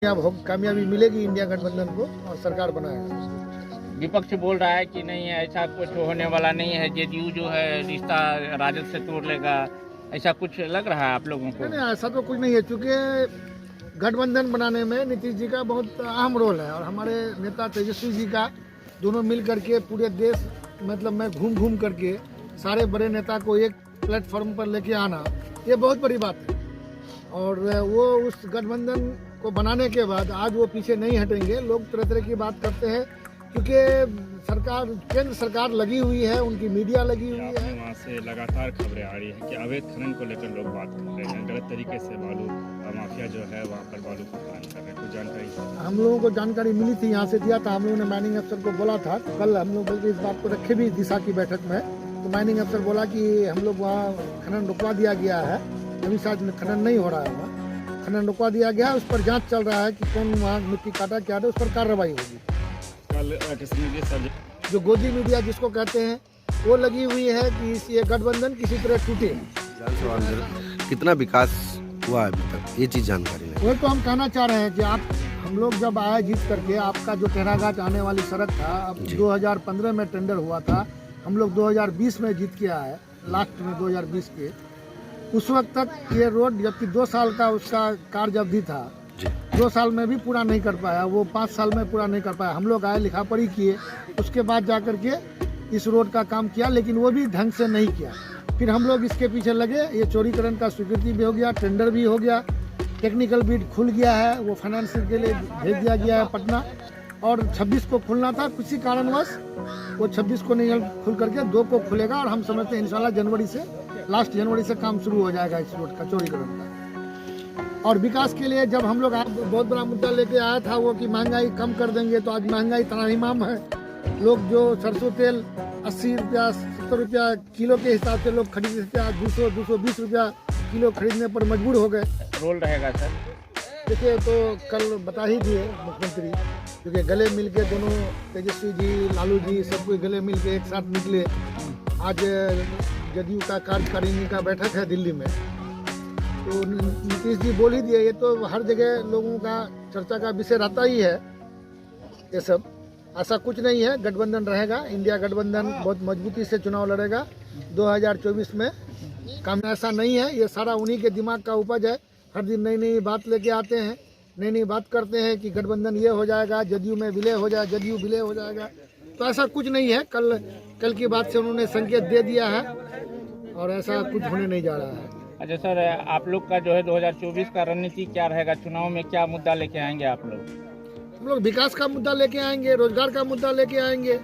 कामयाबी मिलेगी इंडिया गठबंधन को और सरकार बनाएगा। विपक्ष बोल रहा है कि नहीं ऐसा कुछ होने वाला नहीं है, जेडीयू जो है रिश्ता राजद से तोड़ लेगा, ऐसा कुछ लग रहा है आप लोगों को? नहीं, ऐसा तो कुछ नहीं है, क्योंकि गठबंधन बनाने में नीतीश जी का बहुत अहम रोल है और हमारे नेता तेजस्वी जी का, दोनों मिल करके पूरे देश मतलब मैं घूम घूम करके सारे बड़े नेता को एक प्लेटफॉर्म पर लेके आना, ये बहुत बड़ी बात है। और वो उस गठबंधन को बनाने के बाद आज वो पीछे नहीं हटेंगे। लोग तरह तरह की बात करते हैं क्योंकि सरकार, केंद्र सरकार लगी हुई है, उनकी मीडिया लगी हुई है। वहाँ से लगातार खबरें आ रही है कि अवैध खनन को लेकर लोग बात कर रहे हैं, गलत तरीके से बालू माफिया जो है वहाँ पर बालू का खनन कर रहे हैं। कुछ जानकारी हम लोगों को जानकारी मिली थी, यहाँ से दिया था, हम लोगों ने माइनिंग अफसर को बोला था। कल हम लोग बल्कि इस बात को रखे भी दिशा की बैठक में, तो माइनिंग अफसर बोला कि हम लोग वहाँ खनन रुकवा दिया गया है, अभी शायद खनन नहीं हो रहा है, वहाँ खनन रुकवा दिया गया है, उस पर जांच चल रहा है कि कौन वहाँ मिट्टी काटा क्या है, उस पर कार्रवाई होगी। कल जो गोदी मीडिया जिसको कहते हैं वो लगी हुई है कि ये गठबंधन किसी तरह टूटे। कितना विकास हुआ अभी तक, ये चीज जानकारी नहीं। वही तो हम कहना चाह रहे हैं कि आप, हम लोग जब आए जीत करके, आपका जो टेहराघाट आने वाली सड़क था, अब 2015 में टेंडर हुआ था, हम लोग 2020 में जीत के आए, लास्ट में 2020 के, उस वक्त तक ये रोड, जबकि 2 साल का उसका कार्य अवधि था, 2 साल में भी पूरा नहीं कर पाया, वो 5 साल में पूरा नहीं कर पाया। हम लोग आए, लिखा पढ़ी किए, उसके बाद जा करके इस रोड का काम किया, लेकिन वो भी ढंग से नहीं किया। फिर हम लोग इसके पीछे लगे, ये चौड़ीकरण का स्वीकृति भी हो गया, टेंडर भी हो गया, टेक्निकल बिड खुल गया है, वो फाइनेंसिंग के लिए भेज दिया गया है पटना, और 26 को खुलना था, किसी कारणवश वो 26 को नहीं खुल करके 2 को खुलेगा, और हम समझते हैं इंशाल्लाह जनवरी से, लास्ट जनवरी से काम शुरू हो जाएगा इस रोड का, चौड़ीकरण का। और विकास के लिए जब हम लोग बहुत बड़ा मुद्दा लेके आया था वो कि महंगाई कम कर देंगे, तो आज महंगाई तनाहीमाम है। लोग जो सरसों तेल 80 रुपया 70 रुपया किलो के हिसाब से लोग खरीदते थे, आज 200-220 रुपया किलो खरीदने पर मजबूर हो गए। रोल रहेगा सर? देखिए, तो कल बता ही दिए मुख्यमंत्री, क्योंकि गले मिल के दोनों, तेजस्वी जी, लालू जी, सब कोई गले मिल के एक साथ निकले। आज जदयू का कार्यकारिणी का बैठक है दिल्ली में, तो नीतीश जी बोल ही दिए, ये तो हर जगह लोगों का चर्चा का विषय रहता ही है ये सब। ऐसा कुछ नहीं है, गठबंधन रहेगा, इंडिया गठबंधन बहुत मजबूती से चुनाव लड़ेगा 2024 में। काम ऐसा नहीं है, ये सारा उन्हीं के दिमाग का उपज है। हर दिन नई नई बात लेके आते हैं, नई नई बात करते हैं कि गठबंधन ये हो जाएगा, जदयू में विलय हो जाए, जदयू विलय हो जाएगा, तो ऐसा कुछ नहीं है। कल की बात से उन्होंने संकेत दे दिया है और ऐसा कुछ होने नहीं जा रहा है। अच्छा सर, आप लोग का जो है 2024 का रणनीति क्या रहेगा? चुनाव में क्या मुद्दा लेके आएंगे आप लोग? हम लोग विकास का मुद्दा लेके आएंगे, रोजगार का मुद्दा लेके आएंगे,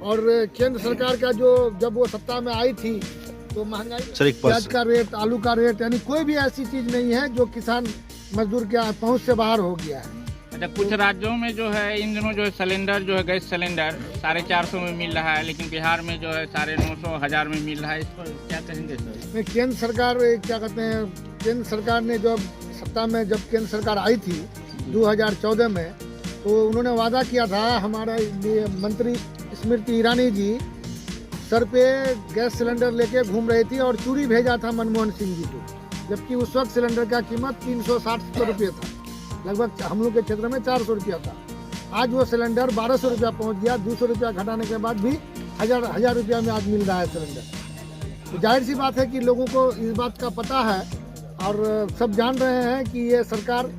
और केंद्र सरकार का जो, जब वो सत्ता में आई थी तो महंगाई, प्याज का रेट, आलू का रेट, यानी कोई भी ऐसी चीज नहीं है जो किसान मजदूर के पहुंच से बाहर हो गया है। अच्छा, कुछ राज्यों में जो है इन दिनों जो है सिलेंडर, जो है गैस सिलेंडर 450 में मिल रहा है, लेकिन बिहार में जो है 950, 1000 में मिल रहा है, इस पर क्या कहेंगे सर? केंद्र सरकार, क्या कहते हैं, केंद्र सरकार ने जब सत्ता में, जब केंद्र सरकार आई थी 2014 में, तो उन्होंने वादा किया था, हमारा मंत्री स्मृति ईरानी जी सर पे गैस सिलेंडर लेके घूम रही थी और चूड़ी भेजा था मनमोहन सिंह जी को, जबकि उस वक्त सिलेंडर का कीमत 360 रुपये था, लगभग हम लोग के क्षेत्र में 400 रुपया था। आज वो सिलेंडर 1200 रुपया पहुँच गया, 200 रुपया घटाने के बाद भी हजार रुपया में आज मिल रहा है सिलेंडर। तो जाहिर सी बात है कि लोगों को इस बात का पता है और सब जान रहे हैं कि ये सरकार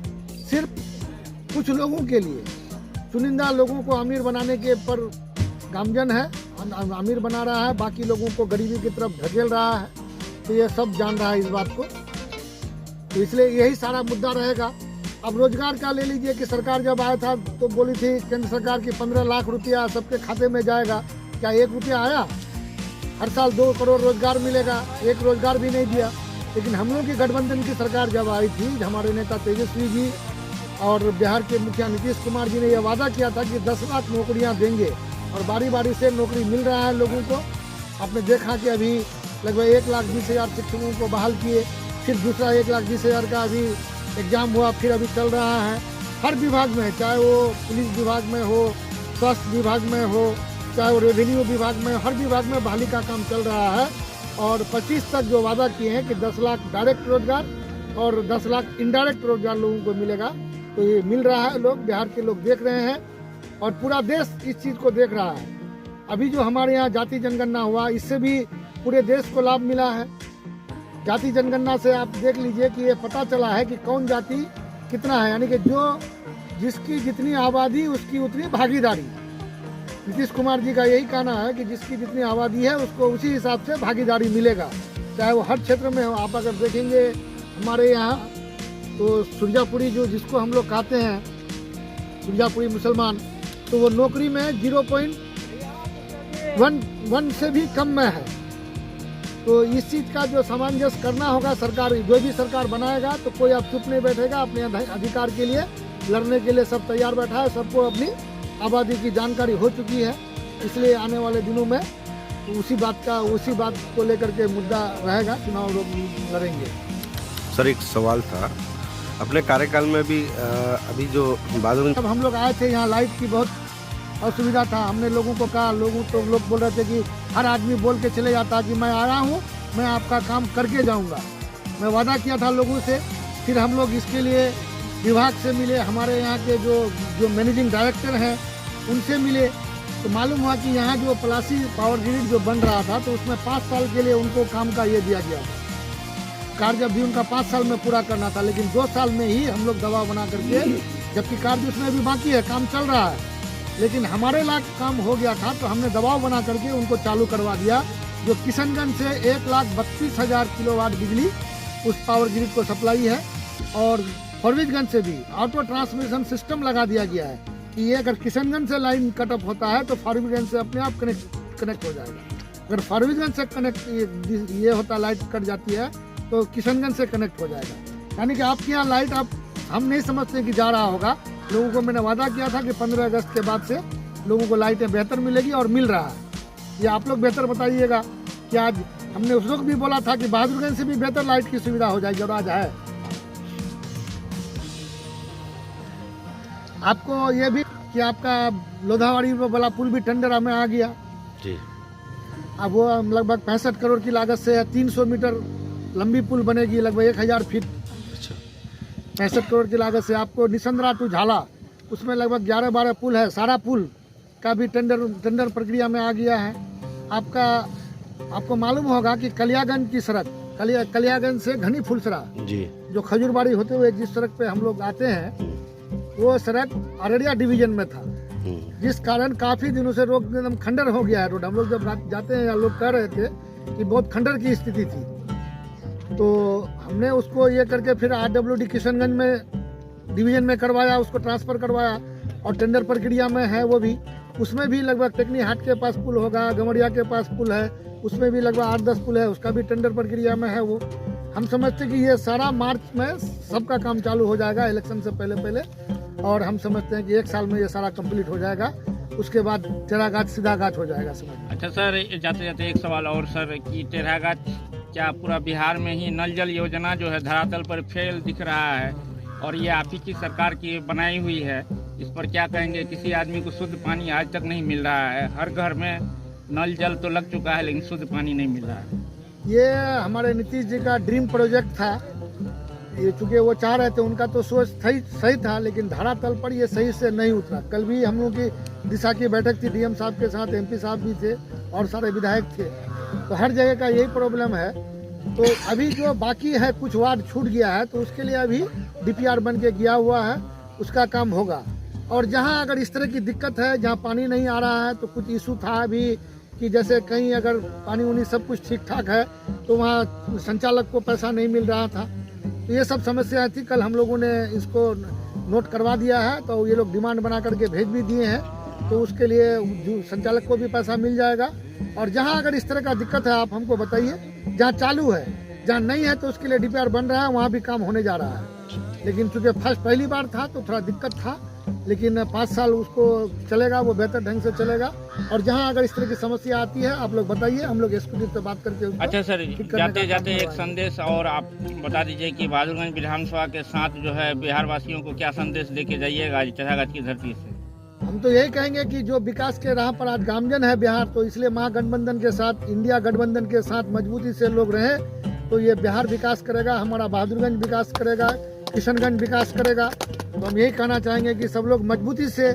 सिर्फ कुछ लोगों के लिए, चुनिंदा लोगों को अमीर बनाने के पर गामजन है, अमीर बना रहा है, बाकी लोगों को गरीबी की तरफ धकेल रहा है। तो ये सब जान रहा है इस बात को, तो इसलिए यही सारा मुद्दा रहेगा। अब रोजगार का ले लीजिए कि सरकार जब आया था तो बोली थी केंद्र सरकार की 15 लाख रुपया सबके खाते में जाएगा, क्या 1 रुपया आया? हर साल 2 करोड़ रोजगार मिलेगा, 1 रोजगार भी नहीं दिया। लेकिन हम लोग की गठबंधन की सरकार जब आई थी, हमारे नेता तेजस्वी जी और बिहार के मुखिया नीतीश कुमार जी ने यह वादा किया था कि 10 लाख नौकरियां देंगे, और बारी बारी से नौकरी मिल रहा है लोगों को। आपने देखा कि अभी लगभग 1,20,000 शिक्षकों को बहाल किए, फिर दूसरा 1,20,000 का अभी एग्जाम हुआ, फिर अभी चल रहा है। हर विभाग में, चाहे वो पुलिस विभाग में हो, स्वास्थ्य विभाग में हो, चाहे वो रेवेन्यू विभाग में, हर विभाग में बहाली का काम चल रहा है। और 25 तक जो वादा किए हैं कि 10 लाख डायरेक्ट रोजगार और 10 लाख इनडायरेक्ट रोजगार लोगों को मिलेगा, तो ये मिल रहा है, लोग बिहार के लोग देख रहे हैं और पूरा देश इस चीज़ को देख रहा है। अभी जो हमारे यहाँ जाति जनगणना हुआ, इससे भी पूरे देश को लाभ मिला है। जाति जनगणना से आप देख लीजिए कि ये पता चला है कि कौन जाति कितना है, यानी कि जिसकी जितनी आबादी उसकी उतनी भागीदारी। नीतीश कुमार जी का यही कहना है कि जिसकी जितनी आबादी है उसको उसी हिसाब से भागीदारी मिलेगा, चाहे वो हर क्षेत्र में हो। आप अगर देखेंगे हमारे यहाँ तो सुरजापुरी जो जिसको हम लोग कहते हैं सुरजापुरी मुसलमान, तो वो नौकरी में 0.1 से भी कम में है। तो इस चीज़ का जो सामंजस्य करना होगा, सरकार जो भी सरकार बनाएगा तो कोई अब चुप नहीं बैठेगा। अपने अधिकार के लिए लड़ने के लिए सब तैयार बैठा है, सबको अपनी आबादी की जानकारी हो चुकी है। इसलिए आने वाले दिनों में उसी बात को लेकर के मुद्दा रहेगा, चुनाव लोग लड़ेंगे। सर एक सवाल था, अपने कार्यकाल में भी अभी जो बादल जब हम लोग आए थे यहाँ लाइट की बहुत असुविधा था। हमने लोगों को कहा, लोग बोल रहे थे कि हर आदमी बोल के चले जाता कि मैं आया हूँ, मैं आपका काम करके जाऊँगा। मैं वादा किया था लोगों से। फिर हम लोग इसके लिए विभाग से मिले, हमारे यहाँ के जो मैनेजिंग डायरेक्टर हैं उनसे मिले, तो मालूम हुआ कि यहाँ जो पलासी पावर ग्रिड जो बन रहा था तो उसमें 5 साल के लिए उनको काम का ये दिया गया था। कार्य भी उनका 5 साल में पूरा करना था, लेकिन 2 साल में ही हम लोग दबाव बना करके, जबकि कार्य उसमें अभी बाकी है, काम चल रहा है, लेकिन हमारे लाख काम हो गया था तो हमने दबाव बना करके उनको चालू करवा दिया। जो किशनगंज से 1,32,000 किलोवाट बिजली उस पावर ग्रिड को सप्लाई है, और फॉरबिसगंज से भी ऑटो ट्रांसमिशन सिस्टम लगा दिया गया है कि ये अगर किशनगंज से लाइन कट ऑफ होता है तो फॉरबिसगंज से अपने आप कनेक्ट हो जाएगा। अगर फॉरबिसगंज से कनेक्ट ये होता, लाइट कट जाती है तो किशनगंज से कनेक्ट हो जाएगा। यानी कि आपके यहाँ लाइट हम नहीं समझते कि जा रहा होगा। लोगों को मैंने वादा किया था कि 15 अगस्त के बाद से लोगों को लाइटें बेहतर मिलेगी, और मिल रहा है। ये आप लोग बेहतर बताइएगा कि आज हमने उस वक्त भी बोला था कि बहादुरगंज से भी बेहतर लाइट की सुविधा हो जाएगी, और आज है। आपको ये भी कि आपका लोधावाड़ी वाला पुल भी टेंडर में आ गया जी। अब वो लगभग 65 करोड़ की लागत से 300 मीटर लंबी पुल बनेगी, लगभग 1000 फीट। 65 करोड़ की लागत से। आपको निसंद्रा टू झाला, उसमें लगभग 11-12 पुल है, सारा पुल का भी टेंडर प्रक्रिया में आ गया है। आपको मालूम होगा कि कलियागंज की सड़क, कलियागंज से घनी फुलसरा जी, जो खजूरबाड़ी होते हुए जिस सड़क पे हम लोग आते हैं, वो सड़क अररिया डिवीजन में था, जिस कारण काफी दिनों से रोड एकदम खंडर हो गया है। रोड हम लोग जब जाते हैं, लोग कह रहे थे कि बहुत खंडर की स्थिति थी, तो हमने उसको ये करके फिर RWD किशनगंज में डिवीजन में करवाया, उसको ट्रांसफर करवाया, और टेंडर प्रक्रिया में है वो भी। उसमें भी लगभग टेकनी हाट के पास पुल होगा, गमरिया के पास पुल है, उसमें भी लगभग 8-10 पुल है, उसका भी टेंडर प्रक्रिया में है वो। हम समझते कि ये सारा मार्च में सबका काम चालू हो जाएगा इलेक्शन से पहले, और हम समझते हैं कि 1 साल में ये सारा कंप्लीट हो जाएगा। उसके बाद टेरागाछ सीधा गाछ हो जाएगा समझ। अच्छा सर, जाते जाते एक सवाल और सर, कि टेरागाछ क्या पूरा बिहार में ही नल जल योजना जो है धरातल पर फेल दिख रहा है, और ये आप ही की सरकार की बनाई हुई है, इस पर क्या कहेंगे? किसी आदमी को शुद्ध पानी आज तक नहीं मिल रहा है। हर घर में नल जल तो लग चुका है, लेकिन शुद्ध पानी नहीं मिल रहा है। ये हमारे नीतीश जी का ड्रीम प्रोजेक्ट था। ये चूँकि वो चाह रहे थे, उनका तो सोच सही था, लेकिन धरातल पर ये सही से नहीं उतरा। कल भी हम लोगों की दिशा की बैठक थी, DM साहब के साथ, MP साहब भी थे और सारे विधायक थे। तो हर जगह का यही प्रॉब्लम है। तो अभी जो बाकी है, कुछ वार्ड छूट गया है, तो उसके लिए अभी DPR बन के गया हुआ है, उसका काम होगा। और जहाँ अगर इस तरह की दिक्कत है, जहाँ पानी नहीं आ रहा है, तो कुछ इशू था अभी कि जैसे कहीं अगर पानी उनी सब कुछ ठीक ठाक है तो वहाँ संचालक को पैसा नहीं मिल रहा था। तो ये सब समस्या थी। कल हम लोगों ने इसको नोट करवा दिया है, तो ये लोग डिमांड बना करके भेज भी दिए हैं, तो उसके लिए संचालक को भी पैसा मिल जाएगा। और जहाँ अगर इस तरह का दिक्कत है आप हमको बताइए। जहाँ चालू है, जहाँ नहीं है तो उसके लिए DPR बन रहा है, वहाँ भी काम होने जा रहा है। लेकिन चूँकि पहली बार था तो थोड़ा दिक्कत था, लेकिन 5 साल उसको चलेगा, वो बेहतर ढंग से चलेगा। और जहाँ अगर इस तरह की समस्या आती है आप लोग बताइए, हम लोग एक्जीक्यूटिव से बात करके उसको अच्छा सर, ठीक करने जाते का जाते काम एक संदेश और आप बता दीजिए कि बहादुरगंज विधानसभा के साथ जो है बिहार वासियों को क्या संदेश देके जाइएगा टेरागाछ की धरती से? हम तो यही कहेंगे कि जो विकास के राह पर आज गामजन है बिहार, तो इसलिए महागठबंधन के साथ, इंडिया गठबंधन के साथ मजबूती से लोग रहें, तो ये बिहार विकास करेगा, हमारा बहादुरगंज विकास करेगा, किशनगंज विकास करेगा। तो हम यही कहना चाहेंगे कि सब लोग मजबूती से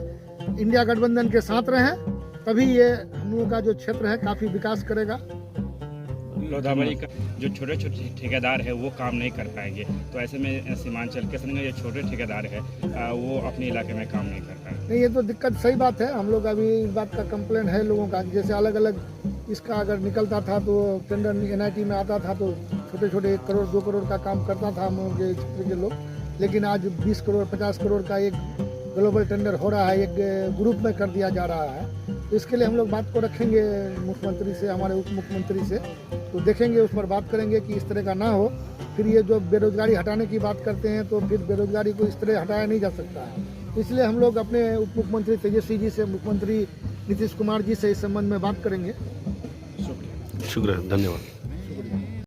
इंडिया गठबंधन के साथ रहें, तभी ये हम लोगों का जो क्षेत्र है काफ़ी विकास करेगा। लोधावरी का जो छोटे छोटे ठेकेदार है वो काम नहीं कर पाएंगे, तो ऐसे में सीमांचल के संग जो छोटे ठेकेदार है वो अपने इलाके में काम नहीं कर पाएंगे। नहीं, ये तो दिक्कत सही बात है। हम लोग अभी इस बात का कंप्लेन है लोगों का, जैसे अलग अलग इसका अगर निकलता था तो टेंडर NIT में आता था तो छोटे छोटे 1 करोड़ 2 करोड़ का काम करता था हम लोग के क्षेत्र के लोग, लेकिन आज 20 करोड़ 50 करोड़ का एक ग्लोबल टेंडर हो रहा है, एक ग्रुप में कर दिया जा रहा है। तो इसके लिए हम लोग बात को रखेंगे मुख्यमंत्री से, हमारे उप मुख्यमंत्री से, तो देखेंगे, उस पर बात करेंगे कि इस तरह का ना हो। फिर ये जो बेरोजगारी हटाने की बात करते हैं तो फिर बेरोजगारी को इस तरह हटाया नहीं जा सकता है। इसलिए हम लोग अपने उप मुख्यमंत्री तेजस्वी जी से, मुख्यमंत्री नीतीश कुमार जी से इस संबंध में बात करेंगे। शुक्रिया। शुक्रिया, धन्यवाद।